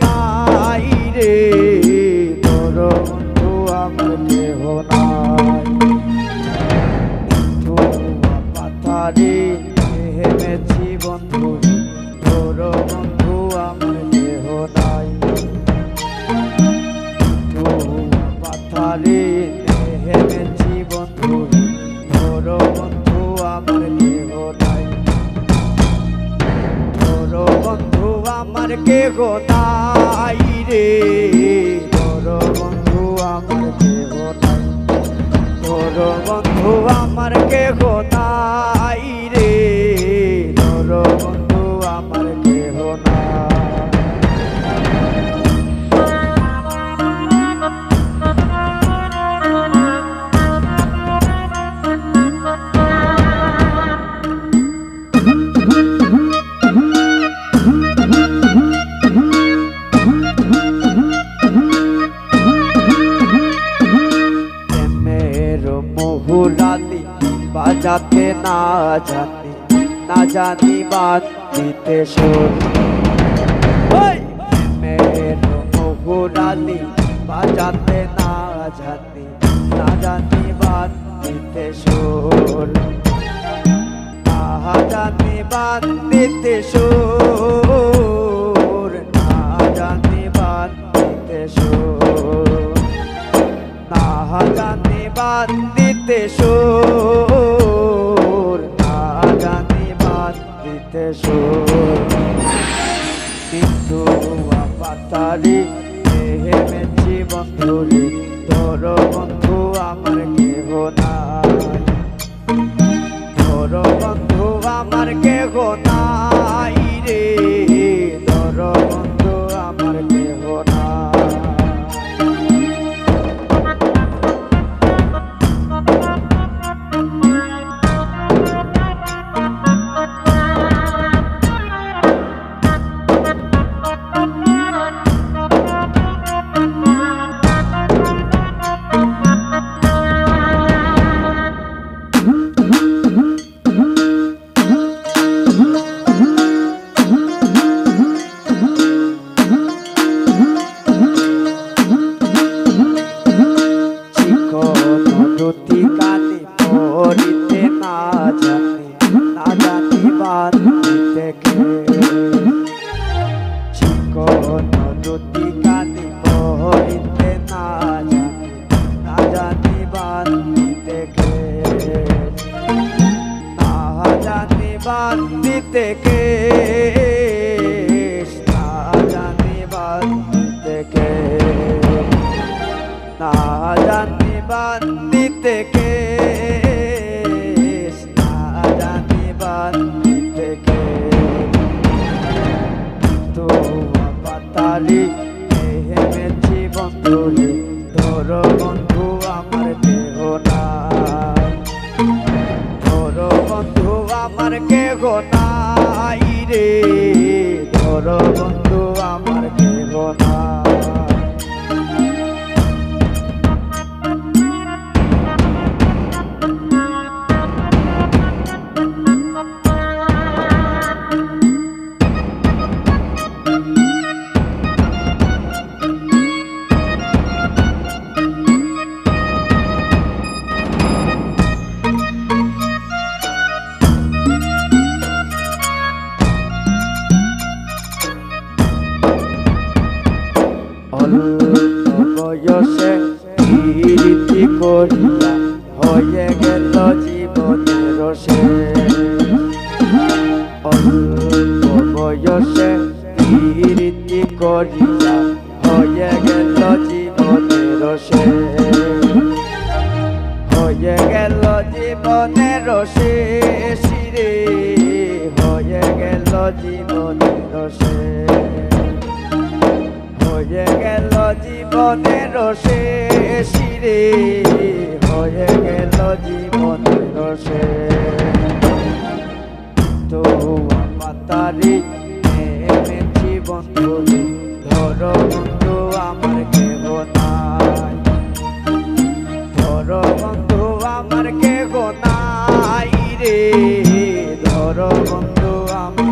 নাই রে, তোর বন্ধু আমার কেহ নাই। পাথারে হেমেছি বন্ধু, তোর বন্ধু আমার কেহ নাই। পাথারে হেমেছি বন্ধু, তোর বন্ধু আমার কেহ নাই। তোর বন্ধু আমার কেহ নাই রে, তোর বন্ধু আমার কেহ নাই। তোর বন্ধু আমার কেহ নাই রে, তোর বন্ধু আমার কেহ নাই। মুহুরালি বাজাতে না জানি বাদ দিতে সুর। মুহুরালি বাজাতে না জানি বাদ দিতে সুর। না জানি বাদ দিতে সুর, না জানি বাদ দিতে সুর। না জানি বাদ দিতে সুর, না জানি বাদ দিতে সুর। কিন্তু পাতারি হেমেছি বন্ধুরে, তোর বন্ধু আমার কেহ নাই। তোর বন্ধু আমার কেহ নাই রে, তোর বন্ধু আমার কেহ নাই। কানে পড়িতে না জানি বাদ দিতে কে। চিকন রুটি কানে পড়িতে না জানি বাদ দিতে কে। না জানি বাদ দিতে কে, না জানি বাদ দিতে কে। না জানি বাদ দিতে কে, না জানি বাদ দিতে কে। তো পাতালি হেমেছি বন্ধুরে, তোর বন্ধু আমার কেহ নাই। তোর বন্ধু আমার কেহ নাই রে, তোর বন্ধু আমার কেহ নাই। বয়সে কীর্তি করিয়া হয়ে গেল জীবনের শেষ। অল্প বয়সে কীর্তি করিয়া হয়ে গেল জীবনের শেষ। হয়ে গেল জীবনের শেষ রে, হয়ে গেল জীবনের শেষ। হয়ে গেল জীবনের শেষ রে, হয়ে গেল জীবনের শেষ। তো পাতারি হেমেছি বন্ধুরে, তোর বন্ধু আমার কেহ নাই। তোর বন্ধু আমার কেহ নাই রে, তোর বন্ধু আমার